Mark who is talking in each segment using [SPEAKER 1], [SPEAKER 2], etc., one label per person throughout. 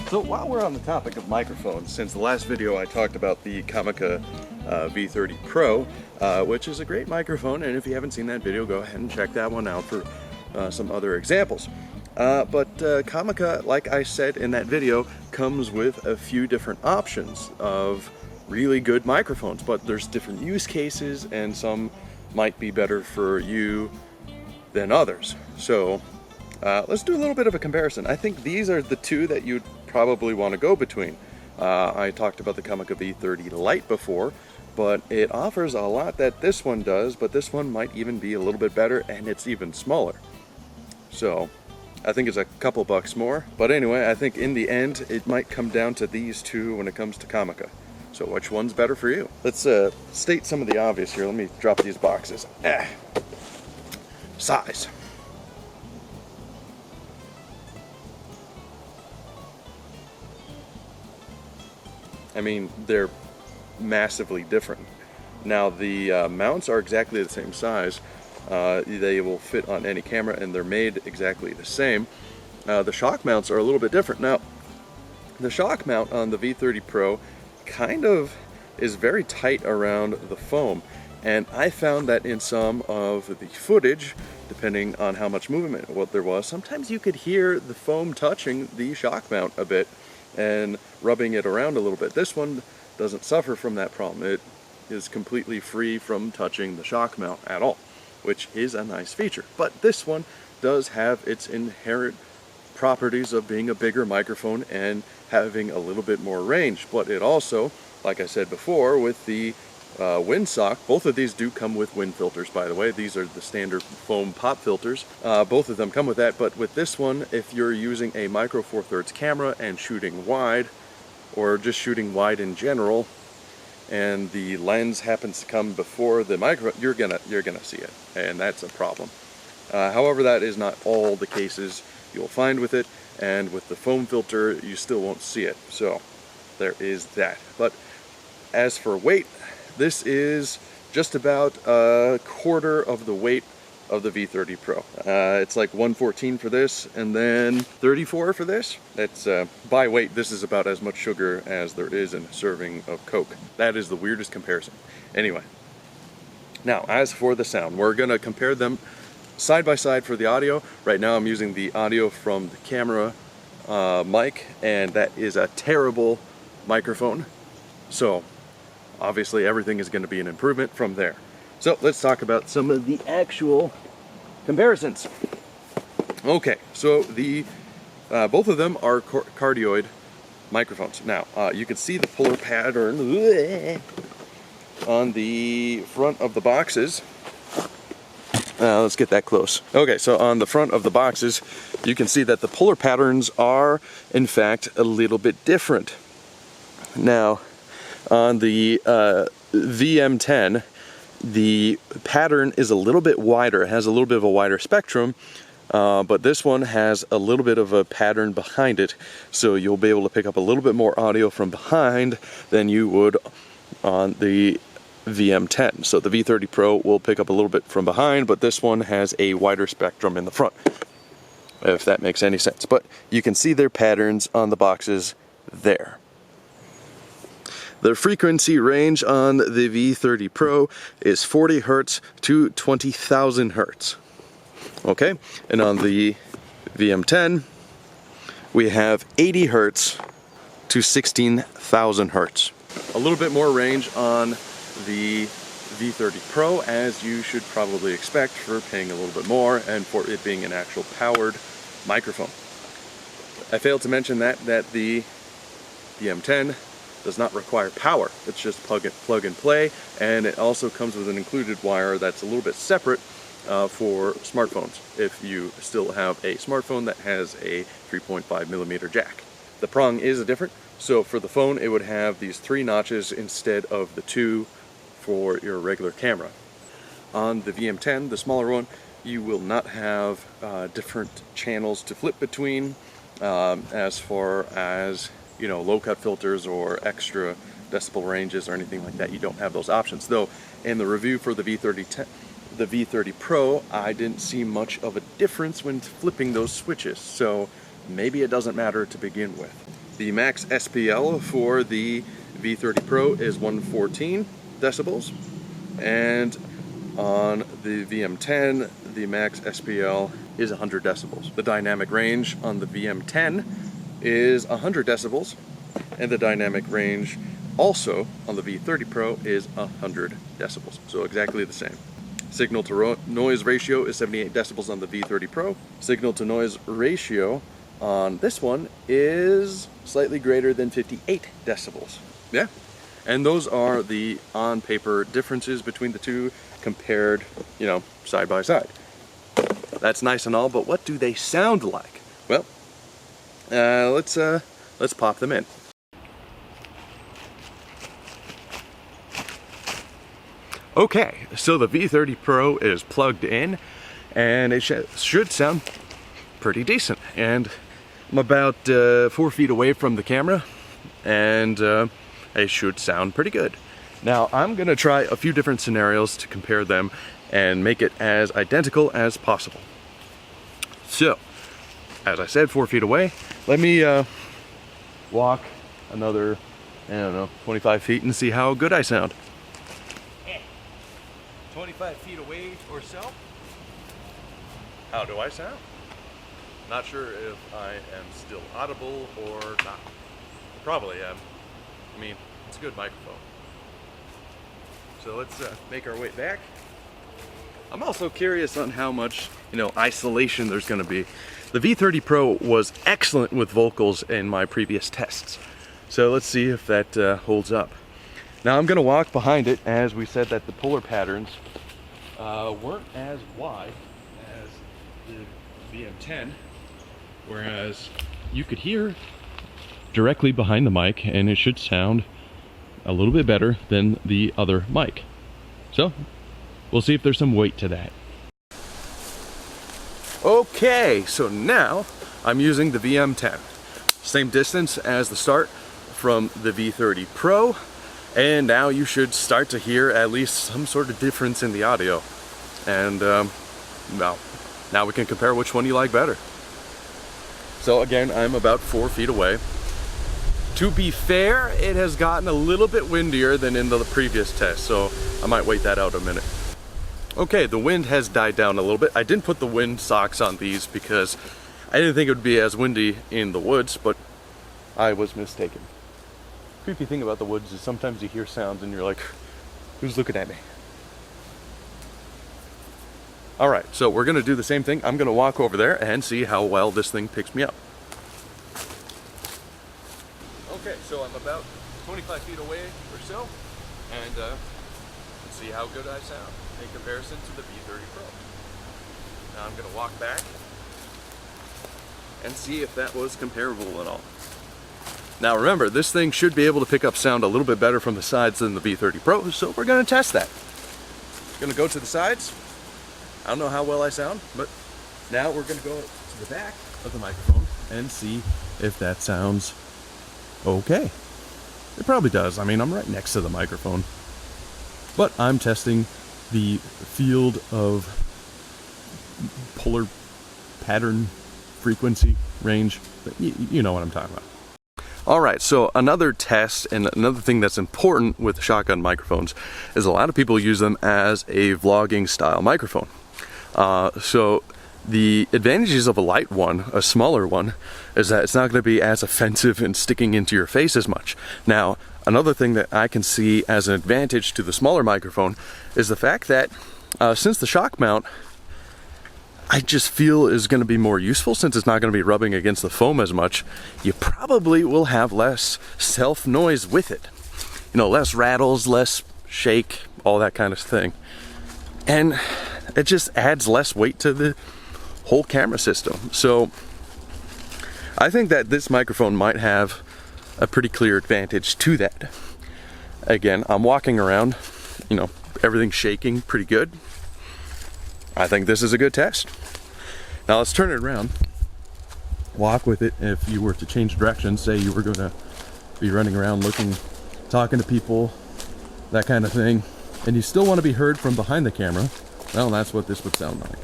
[SPEAKER 1] So while we're on the topic of microphones, since the last video I talked about the Comica V30 Pro, which is a great microphone, and if you haven't seen that video, go ahead and check that one out for some other examples. But Comica, like I said in that video, comes with a few different options of really good microphones, but there's different use cases and some might be better for you than others. So let's do a little bit of a comparison. I think these are the two that you'd probably want to go between. I talked about the Comica V30 Lite before, but it offers a lot that this one does, but this one might even be a little bit better, and it's even smaller. So I think it's a couple bucks more, but anyway, I think in the end it might come down to these two when it comes to Comica. So which one's better for you? Let's state some of the obvious here. Let me drop these boxes. Size. I mean, they're massively different. Now the mounts are exactly the same size. They will fit on any camera and they're made exactly the same. The shock mounts are a little bit different. Now, the shock mount on the V30 Pro kind of is very tight around the foam, and I found that in some of the footage, depending on how much movement what there was, sometimes you could hear the foam touching the shock mount a bit and rubbing it around a little bit. This one doesn't suffer from that problem. It is completely free from touching the shock mount at all, which is a nice feature. But this one does have its inherent properties of being a bigger microphone and having a little bit more range. But it also, like I said before, with the windsock, both of these do come with wind filters, by the way. These are the standard foam pop filters. Both of them come with that, but with this one, if you're using a micro four thirds camera and shooting wide, or just shooting wide in general, and the lens happens to come before the micro, you're gonna see it, and that's a problem. However, that is not all the cases you'll find with it, and with the foam filter, you still won't see it. So there is that. But as for weight, this is just about a quarter of the weight of the V30 Pro. It's like 114 for this, and then 34 for this. That's by weight, this is about as much sugar as there is in a serving of Coke. That is the weirdest comparison. Anyway, now as for the sound, we're gonna compare them side by side for the audio. Right now I'm using the audio from the camera mic, and that is a terrible microphone. So obviously everything is going to be an improvement from there. So let's talk about some of the actual comparisons. Okay, so the both of them are cardioid microphones. Now you can see the puller pattern on the front of the boxes. Let's get that close. Okay, so on the front of the boxes, you can see that the puller patterns are, in fact, a little bit different. Now, on the VM10, the pattern is a little bit wider. It has a little bit of a wider spectrum, but this one has a little bit of a pattern behind it, so you'll be able to pick up a little bit more audio from behind than you would on the VM10. So the V30 Pro will pick up a little bit from behind, but this one has a wider spectrum in the front, if that makes any sense. But you can see their patterns on the boxes there. The frequency range on the V30 Pro is 40 Hertz to 20,000 Hertz. Okay, and on the VM10, we have 80 Hertz to 16,000 Hertz. A little bit more range on the V30 Pro, as you should probably expect for paying a little bit more and for it being an actual powered microphone. I failed to mention that the VM10 does not require power. It's just plug and play, and it also comes with an included wire that's a little bit separate for smartphones, if you still have a smartphone that has a 3.5mm jack. The prong is different, so for the phone it would have these 3 notches instead of the 2 for your regular camera. On the VM10, the smaller one, you will not have different channels to flip between as far as, you know, low cut filters or extra decibel ranges or anything like that. You don't have those options. Though in the review for the V30 Pro, I didn't see much of a difference when flipping those switches, so maybe it doesn't matter to begin with. The max SPL for the V30 Pro is 114 decibels, and on the VM10 the max SPL is 100 decibels. The dynamic range on the VM10 is 100 decibels, and the dynamic range also on the V30 Pro is 100 decibels, so exactly the same. Signal to noise ratio is 78 decibels on the V30 Pro. Signal to noise ratio on this one is slightly greater than 58 decibels. Yeah, and those are the on paper differences between the two compared, you know, side by side. That's nice and all, but what do they sound like? Well, let's pop them in. Okay, so the V30 Pro is plugged in, and it should sound pretty decent. And I'm about 4 feet away from the camera, and it should sound pretty good. Now, I'm gonna try a few different scenarios to compare them and make it as identical as possible. So, as I said, 4 feet away. Let me walk another, I don't know, 25 feet and see how good I sound. 25 feet away or so. How do I sound? Not sure if I am still audible or not. Probably am. I mean, it's a good microphone. So let's make our way back. I'm also curious on how much, you know, isolation there's going to be. The V30 Pro was excellent with vocals in my previous tests. So let's see if that holds up. Now I'm going to walk behind it, as we said that the polar patterns weren't as wide as the VM10, whereas you could hear directly behind the mic and it should sound a little bit better than the other mic. So we'll see if there's some weight to that. Okay, so now I'm using the VM10. Same distance as the start from the V30 Pro. And now you should start to hear at least some sort of difference in the audio. And well, now we can compare which one you like better. So again, I'm about 4 feet away. To be fair, it has gotten a little bit windier than in the previous test, so I might wait that out a minute. Okay, the wind has died down a little bit. I didn't put the wind socks on these because I didn't think it would be as windy in the woods, but I was mistaken. Creepy thing about the woods is sometimes you hear sounds and you're like, who's looking at me? Alright, so we're gonna do the same thing. I'm gonna walk over there and see how well this thing picks me up. Okay, so I'm about 25 feet away or so, and let's see how good I sound in comparison to the V30 Pro. Now I'm gonna walk back and see if that was comparable at all. Now remember, this thing should be able to pick up sound a little bit better from the sides than the V30 Pro, so we're going to test that. Going to go to the sides. I don't know how well I sound, but now we're going to go to the back of the microphone and see if that sounds okay. It probably does. I mean, I'm right next to the microphone. But I'm testing the field of polar pattern frequency range. You know what I'm talking about. Alright, so another test and another thing that's important with shotgun microphones is a lot of people use them as a vlogging style microphone. So the advantages of a light one, a smaller one, is that it's not going to be as offensive and sticking into your face as much. Now, another thing that I can see as an advantage to the smaller microphone is the fact that since the shock mount I just feel is going to be more useful, since it's not going to be rubbing against the foam as much, you probably will have less self noise with it. You know, less rattles, less shake, all that kind of thing. And it just adds less weight to the whole camera system. So I think that this microphone might have a pretty clear advantage to that. Again, I'm walking around, you know, everything's shaking pretty good. I think this is a good test. Now let's turn it around. Walk with it. If you were to change direction, say you were going to be running around looking, talking to people, that kind of thing, and you still want to be heard from behind the camera, well, that's what this would sound like.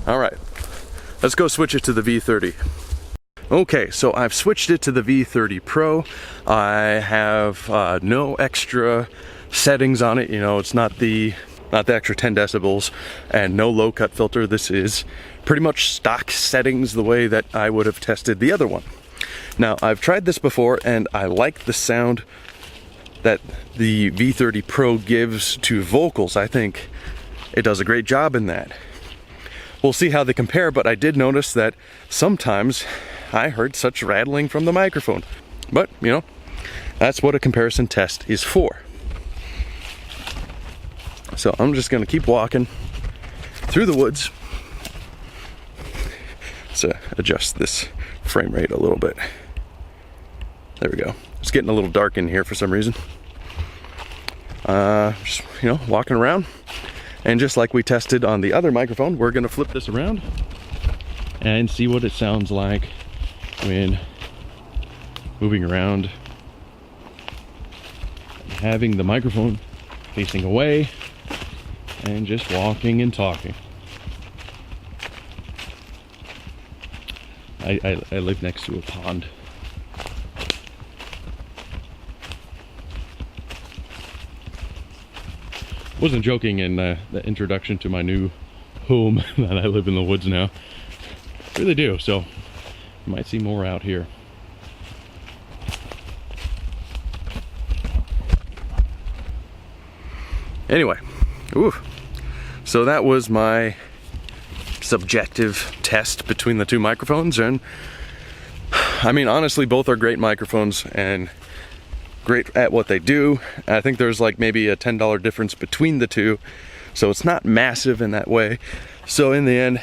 [SPEAKER 1] Alright, let's go switch it to the V30. Okay, so I've switched it to the V30 Pro. I have no extra settings on it. You know, it's not the extra 10 decibels and no low cut filter. This is pretty much stock settings the way that I would have tested the other one. Now, I've tried this before and I like the sound that the V30 Pro gives to vocals. I think it does a great job in that. We'll see how they compare, but I did notice that sometimes I heard such rattling from the microphone. But, you know, that's what a comparison test is for. So I'm just gonna keep walking through the woods. Let's adjust this frame rate a little bit. There we go. It's getting a little dark in here for some reason. Just, you know, walking around. And just like we tested on the other microphone, we're gonna flip this around and see what it sounds like when moving around, having the microphone facing away and just walking and talking. I live next to a pond. Wasn't joking in the introduction to my new home that I live in the woods now. Really do, so you might see more out here. Anyway, so that was my subjective test between the two microphones, and I mean, honestly, both are great microphones and great at what they do. I think there's like maybe a $10 difference between the two, so it's not massive in that way. So in the end,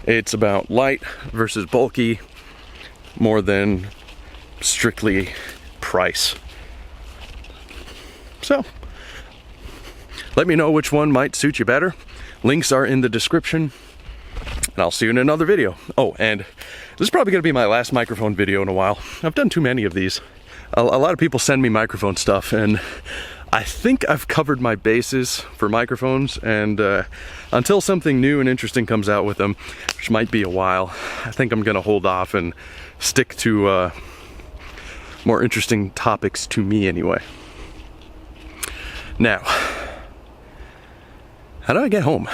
[SPEAKER 1] it's about light versus bulky more than strictly price. So let me know which one might suit you better. Links are in the description, and I'll see you in another video. Oh, and this is probably gonna be my last microphone video in a while. I've done too many of these. A lot of people send me microphone stuff, and I think I've covered my bases for microphones, and until something new and interesting comes out with them, which might be a while, I think I'm gonna hold off and stick to more interesting topics to me anyway. Now, how do I get home?